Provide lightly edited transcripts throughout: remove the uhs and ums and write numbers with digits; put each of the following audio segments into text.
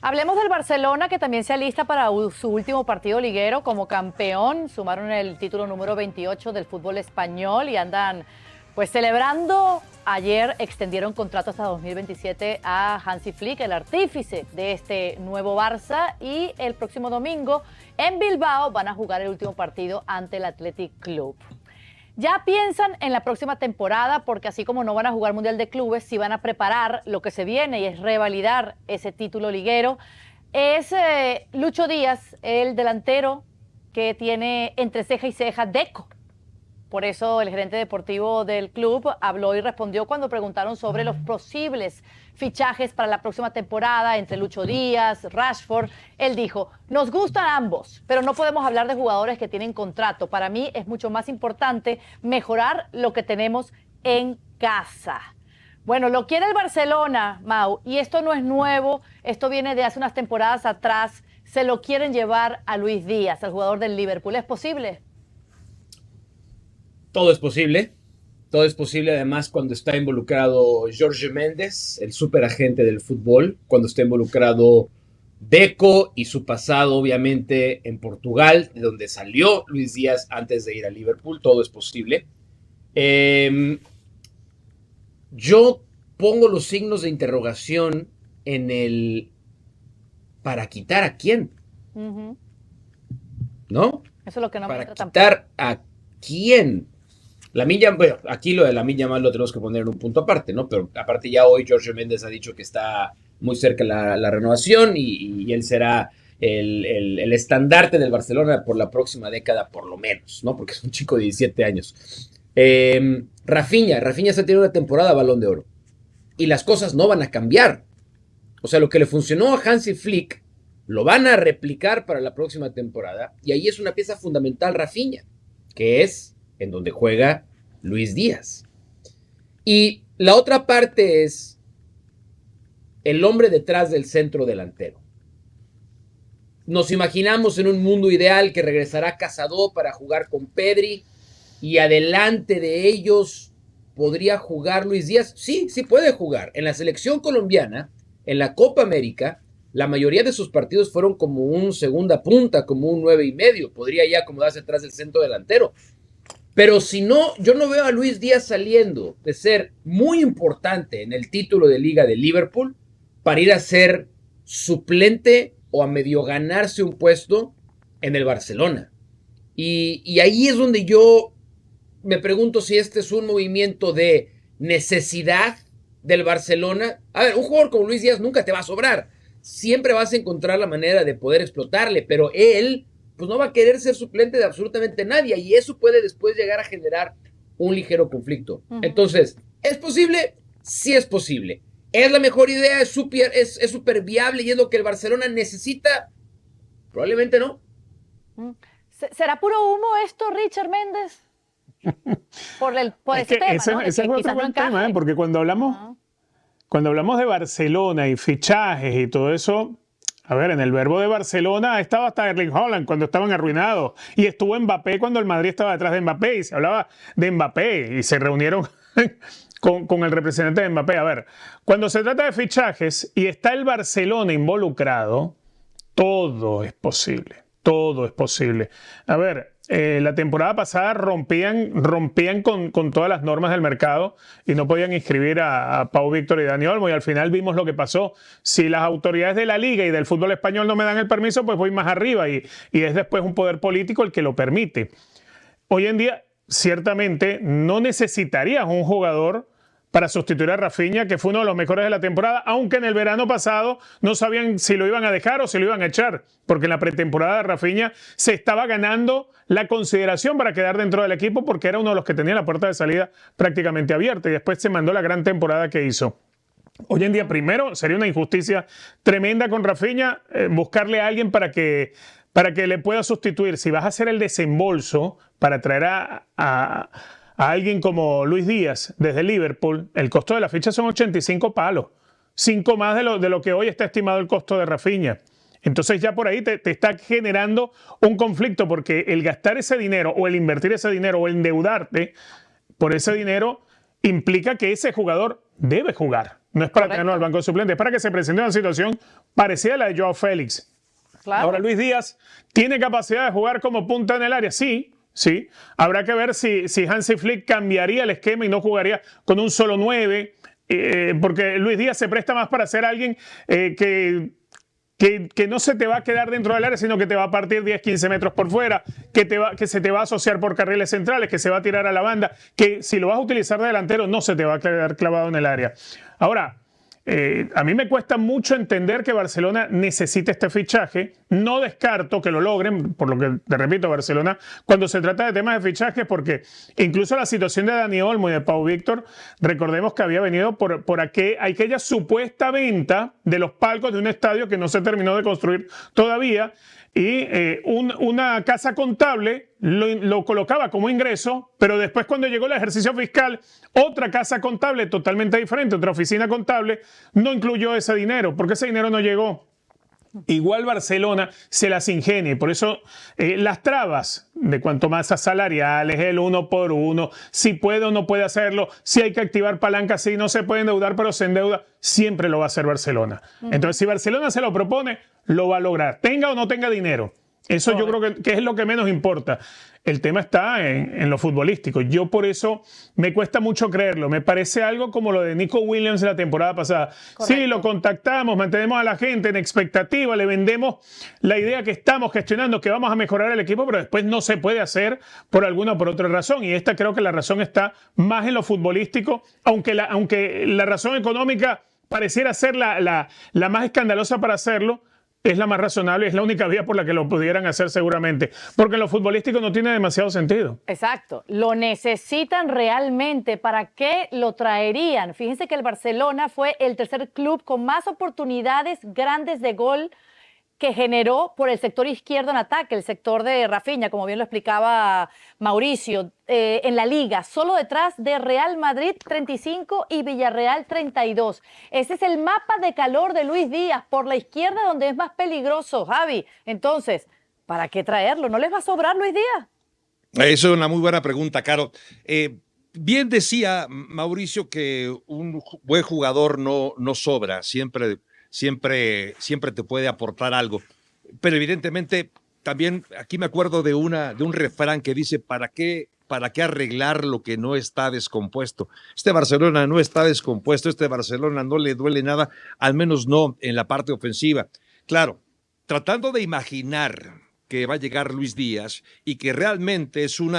Hablemos del Barcelona, que también se alista para su último partido liguero como campeón. Sumaron el título número 28 del fútbol español y andan pues celebrando. Ayer extendieron contrato hasta 2027 a Hansi Flick, el artífice de este nuevo Barça, y el próximo domingo en Bilbao van a jugar el último partido ante el Athletic Club. Ya piensan en la próxima temporada, porque así como no van a jugar Mundial de Clubes, sí van a preparar lo que se viene y es revalidar ese título liguero. Es Lucho Díaz, el delantero que tiene entre ceja y ceja Deco. Por eso el gerente deportivo del club habló y respondió cuando preguntaron sobre los posibles fichajes para la próxima temporada entre Lucho Díaz, Rashford. Él dijo, nos gustan ambos, pero no podemos hablar de jugadores que tienen contrato. Para mí es mucho más importante mejorar lo que tenemos en casa. Bueno, lo quiere el Barcelona, Mau, y esto no es nuevo, esto viene de hace unas temporadas atrás. Se lo quieren llevar a Luis Díaz, el jugador del Liverpool. ¿Es posible? Todo es posible. Todo es posible, además, cuando está involucrado Jorge Méndez, el superagente del fútbol, cuando está involucrado Deco y su pasado, obviamente, en Portugal, de donde salió Luis Díaz antes de ir a Liverpool. Todo es posible. Yo pongo los signos de interrogación en el ¿para quitar a quién? ¿No? Eso es lo que no me ¿Para entra quitar tampoco. a quién? Bueno, aquí lo de Lamine Yamal lo tenemos que poner en un punto aparte, ¿no? Pero aparte ya hoy Jorge Méndez ha dicho que está muy cerca la renovación y él será el estandarte del Barcelona por la próxima década, por lo menos, ¿no? Porque es un chico de 17 años. Rafinha está teniendo una temporada Balón de Oro y las cosas no van a cambiar. O sea, lo que le funcionó a Hansi Flick lo van a replicar para la próxima temporada y ahí es una pieza fundamental Rafinha, que es en donde juega Luis Díaz. Y la otra parte es el hombre detrás del centro delantero. Nos imaginamos en un mundo ideal que regresará Casado para jugar con Pedri y adelante de ellos podría jugar Luis Díaz. Sí, sí puede jugar. En la selección colombiana, en la Copa América, la mayoría de sus partidos fueron como un segunda punta, como un 9.5. Podría ya acomodarse atrás del centro delantero. Pero si no, yo no veo a Luis Díaz saliendo de ser muy importante en el título de Liga de Liverpool para ir a ser suplente o a medio ganarse un puesto en el Barcelona. Y ahí es donde yo me pregunto si este es un movimiento de necesidad del Barcelona. A ver, un jugador como Luis Díaz nunca te va a sobrar. Siempre vas a encontrar la manera de poder explotarle, pero él pues no va a querer ser suplente de absolutamente nadie y eso puede después llegar a generar un ligero conflicto. Entonces, ¿es posible? Sí es posible. ¿Es la mejor idea? ¿Es súper viable y es lo que el Barcelona necesita? Probablemente no. ¿Será puro humo esto, Richard Méndez? Por ese tema, ¿no? Ese es otro buen tema, porque cuando hablamos de Barcelona y fichajes y todo eso, a ver, en el verbo de Barcelona estaba hasta Erling Haaland cuando estaban arruinados y estuvo Mbappé cuando el Madrid estaba detrás de Mbappé y se hablaba de Mbappé y se reunieron con el representante de Mbappé. A ver, cuando se trata de fichajes y está el Barcelona involucrado, todo es posible. Todo es posible. A ver, la temporada pasada rompían con todas las normas del mercado y no podían inscribir a Pau Víctor y Dani Olmo y al final vimos lo que pasó. Si las autoridades de la Liga y del fútbol español no me dan el permiso, pues voy más arriba y es después un poder político el que lo permite. Hoy en día, ciertamente, no necesitarías un jugador para sustituir a Rafinha, que fue uno de los mejores de la temporada, aunque en el verano pasado no sabían si lo iban a dejar o si lo iban a echar, porque en la pretemporada de Rafinha se estaba ganando la consideración para quedar dentro del equipo porque era uno de los que tenía la puerta de salida prácticamente abierta y después se mandó la gran temporada que hizo. Hoy en día, primero, sería una injusticia tremenda con Rafinha buscarle a alguien para que le pueda sustituir. Si vas a hacer el desembolso para traer a alguien como Luis Díaz desde Liverpool, el costo de la ficha son 85 palos. 5 más de lo que hoy está estimado el costo de Rafinha. Entonces ya por ahí te está generando un conflicto porque el gastar ese dinero o el invertir ese dinero o endeudarte por ese dinero implica que ese jugador debe jugar. No es para Correcto. tenerlo al banco de suplentes, es para que se presente una situación parecida a la de Joao Félix. Claro. Ahora, Luis Díaz tiene capacidad de jugar como punta en el área, sí. Sí, habrá que ver si Hansi Flick cambiaría el esquema y no jugaría con un solo 9, porque Luis Díaz se presta más para ser alguien que no se te va a quedar dentro del área, sino que te va a partir 10, 15 metros por fuera, que se te va a asociar por carriles centrales, que se va a tirar a la banda, que si lo vas a utilizar de delantero no se te va a quedar clavado en el área. Ahora, a mí me cuesta mucho entender que Barcelona necesite este fichaje. No descarto que lo logren, por lo que te repito, Barcelona, cuando se trata de temas de fichajes, porque incluso la situación de Dani Olmo y de Pau Víctor, recordemos que había venido por aquella supuesta venta de los palcos de un estadio que no se terminó de construir todavía. Y una casa contable lo colocaba como ingreso, pero después cuando llegó el ejercicio fiscal, otra casa contable totalmente diferente, otra oficina contable, no incluyó ese dinero, porque ese dinero no llegó. Igual Barcelona se las ingenia y por eso las trabas de cuanto más salariales, el 1 por 1, si puede o no puede hacerlo, si hay que activar palancas, si no se puede endeudar pero se endeuda, siempre lo va a hacer Barcelona. Entonces si Barcelona se lo propone, lo va a lograr, tenga o no tenga dinero. Eso yo creo que es lo que menos importa. El tema está en lo futbolístico. Yo por eso me cuesta mucho creerlo. Me parece algo como lo de Nico Williams la temporada pasada. Correcto. Sí, lo contactamos, mantenemos a la gente en expectativa, le vendemos la idea que estamos gestionando, que vamos a mejorar el equipo, pero después no se puede hacer por alguna o por otra razón. Y esta creo que la razón está más en lo futbolístico, aunque la razón económica pareciera ser la más escandalosa para hacerlo. Es la más razonable, es la única vía por la que lo pudieran hacer seguramente, porque en lo futbolístico no tiene demasiado sentido. Exacto, lo necesitan realmente, ¿para qué lo traerían? Fíjense que el Barcelona fue el tercer club con más oportunidades grandes de gol que generó por el sector izquierdo en ataque, el sector de Rafinha, como bien lo explicaba Mauricio, en la liga, solo detrás de Real Madrid 35 y Villarreal 32. Ese es el mapa de calor de Luis Díaz, por la izquierda donde es más peligroso, Javi. Entonces, ¿para qué traerlo? ¿No les va a sobrar Luis Díaz? Eso es una muy buena pregunta, Caro. Bien decía Mauricio que un buen jugador no sobra, siempre te puede aportar algo. Pero evidentemente también aquí me acuerdo de un refrán que dice, ¿para qué arreglar lo que no está descompuesto? Este Barcelona no está descompuesto, este Barcelona no le duele nada, al menos no en la parte ofensiva. Claro, tratando de imaginar que va a llegar Luis Díaz y que realmente es un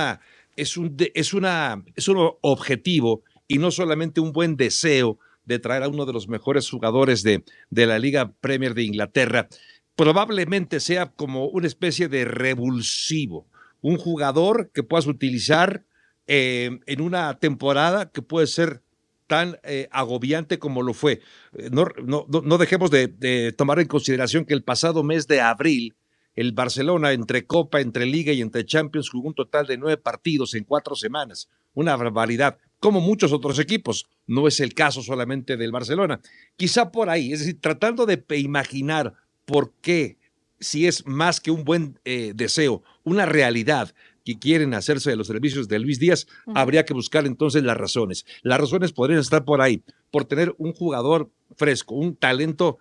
objetivo y no solamente un buen deseo de traer a uno de los mejores jugadores de la Liga Premier de Inglaterra, probablemente sea como una especie de revulsivo, un jugador que puedas utilizar en una temporada que puede ser tan agobiante como lo fue. No dejemos de tomar en consideración que el pasado mes de abril, el Barcelona entre Copa, entre Liga y entre Champions jugó un total de 9 partidos en 4 semanas. Una barbaridad, como muchos otros equipos. No es el caso solamente del Barcelona. Quizá por ahí, es decir, tratando de imaginar por qué, si es más que un buen deseo, una realidad que quieren hacerse de los servicios de Luis Díaz, habría que buscar entonces las razones. Las razones podrían estar por ahí, por tener un jugador fresco, un talento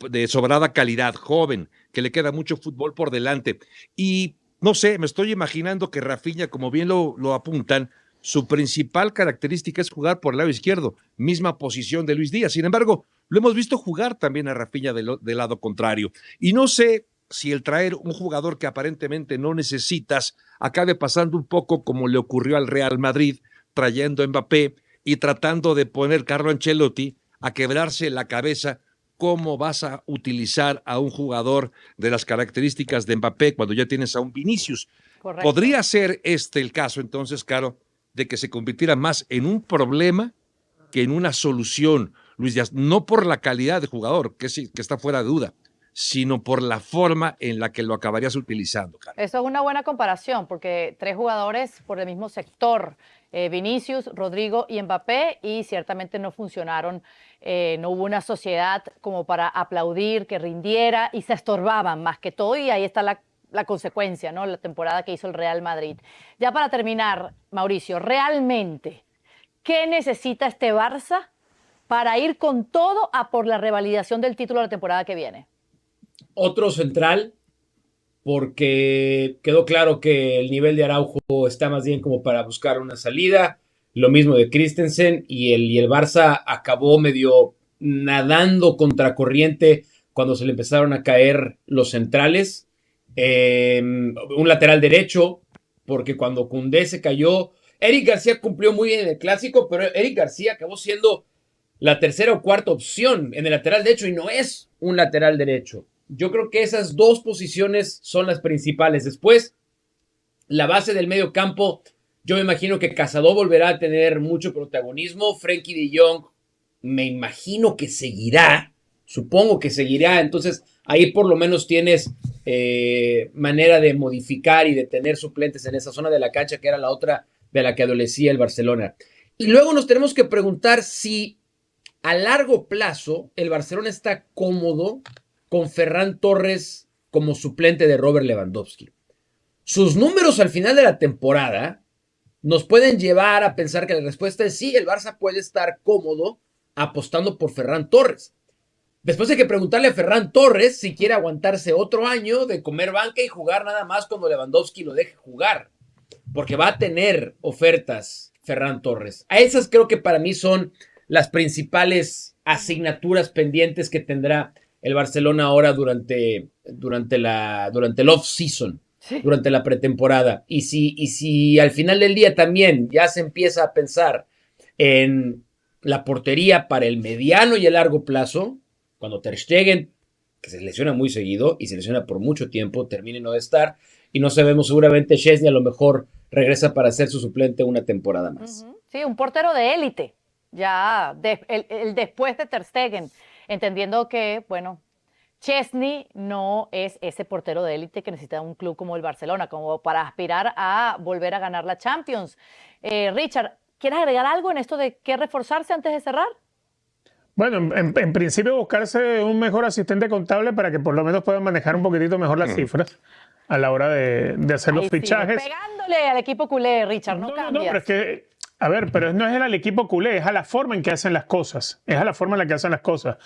de sobrada calidad, joven, que le queda mucho fútbol por delante. Y no sé, me estoy imaginando que Rafinha, como bien lo apuntan, su principal característica es jugar por el lado izquierdo, misma posición de Luis Díaz. Sin embargo, lo hemos visto jugar también a Rafinha del lado contrario. Y no sé si el traer un jugador que aparentemente no necesitas acabe pasando un poco como le ocurrió al Real Madrid, trayendo a Mbappé y tratando de poner Carlo Ancelotti a quebrarse la cabeza. ¿Cómo vas a utilizar a un jugador de las características de Mbappé cuando ya tienes a un Vinicius? Correcto. ¿Podría ser el caso entonces, Caro, de que se convirtiera más en un problema que en una solución, Luis Díaz? No por la calidad de jugador, que está fuera de duda, sino por la forma en la que lo acabarías utilizando, Caro. Eso es una buena comparación, porque 3 jugadores por el mismo sector, Vinicius, Rodrigo y Mbappé, y ciertamente no funcionaron. No hubo una sociedad como para aplaudir, que rindiera, y se estorbaban más que todo, y ahí está la consecuencia, ¿no? La temporada que hizo el Real Madrid. Ya para terminar, Mauricio, realmente, ¿qué necesita este Barça para ir con todo a por la revalidación del título de la temporada que viene? Otro central, porque quedó claro que el nivel de Araujo está más bien como para buscar una salida. Lo mismo de Christensen, y el Barça acabó medio nadando contracorriente cuando se le empezaron a caer los centrales. Un lateral derecho, porque cuando Koundé se cayó, Eric García cumplió muy bien en el clásico, pero Eric García acabó siendo la tercera o cuarta opción en el lateral derecho y no es un lateral derecho. Yo creo que esas dos posiciones son las principales. Después, la base del medio campo, yo me imagino que Casado volverá a tener mucho protagonismo. Frenkie de Jong, me imagino que seguirá. Supongo que seguirá. Entonces, ahí por lo menos tienes manera de modificar y de tener suplentes en esa zona de la cancha, que era la otra de la que adolecía el Barcelona. Y luego nos tenemos que preguntar si a largo plazo el Barcelona está cómodo con Ferran Torres como suplente de Robert Lewandowski. Sus números al final de la temporada nos pueden llevar a pensar que la respuesta es sí, el Barça puede estar cómodo apostando por Ferran Torres. Después hay que preguntarle a Ferran Torres si quiere aguantarse otro año de comer banca y jugar nada más cuando Lewandowski lo deje jugar, porque va a tener ofertas Ferran Torres. A esas creo que para mí son las principales asignaturas pendientes que tendrá el Barcelona ahora durante el off-season, sí, durante la pretemporada. Y si al final del día también ya se empieza a pensar en la portería para el mediano y el largo plazo, cuando Ter Stegen, que se lesiona muy seguido y se lesiona por mucho tiempo, termine no de estar, y no sabemos, seguramente Szczęsny a lo mejor regresa para ser su suplente una temporada más. Sí, un portero de élite, ya el después de Ter Stegen, entendiendo que, bueno, Szczęsny no es ese portero de élite que necesita un club como el Barcelona, como para aspirar a volver a ganar la Champions. Richard, ¿quieres agregar algo en esto de qué reforzarse antes de cerrar? Bueno, en principio buscarse un mejor asistente contable para que por lo menos puedan manejar un poquitito mejor las cifras a la hora de hacer los fichajes. Pegándole al equipo culé, Richard, no cambias. No, pero es que, a ver, pero no es al equipo culé, es a la forma en que hacen las cosas. Es a la forma en la que hacen las cosas.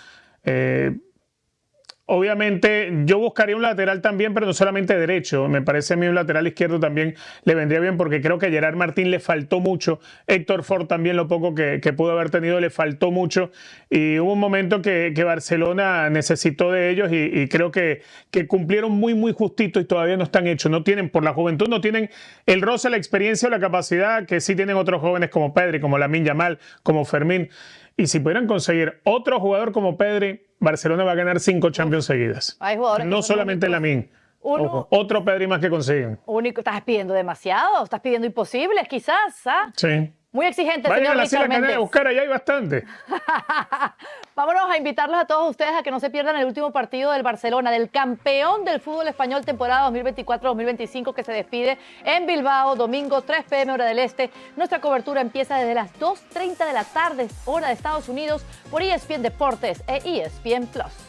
Obviamente yo buscaría un lateral también, pero no solamente derecho. Me parece a mí un lateral izquierdo también le vendría bien, porque creo que a Gerard Martín le faltó mucho. Héctor Ford también, lo poco que pudo haber tenido, le faltó mucho. Y hubo un momento que Barcelona necesitó de ellos y creo que cumplieron muy, muy justito y todavía no están hechos. No tienen, por la juventud, no tienen el roce, la experiencia o la capacidad que sí tienen otros jóvenes como Pedri, como Lamine Yamal, como Fermín. Y si pudieran conseguir otro jugador como Pedri, Barcelona va a ganar 5 Champions seguidas. Hay jugadores no solamente Lamine. Otro Pedri más que consiguen. Único, estás pidiendo demasiado, estás pidiendo imposibles quizás, ¿ah? Sí. Muy exigente, vayan señor a la Richard Sila Canela a buscar, allá hay bastante. Vámonos a invitarlos a todos ustedes a que no se pierdan el último partido del Barcelona, del campeón del fútbol español temporada 2024-2025, que se despide en Bilbao, domingo 3 p.m. hora del este. Nuestra cobertura empieza desde las 2:30 de la tarde, hora de Estados Unidos, por ESPN Deportes e ESPN Plus.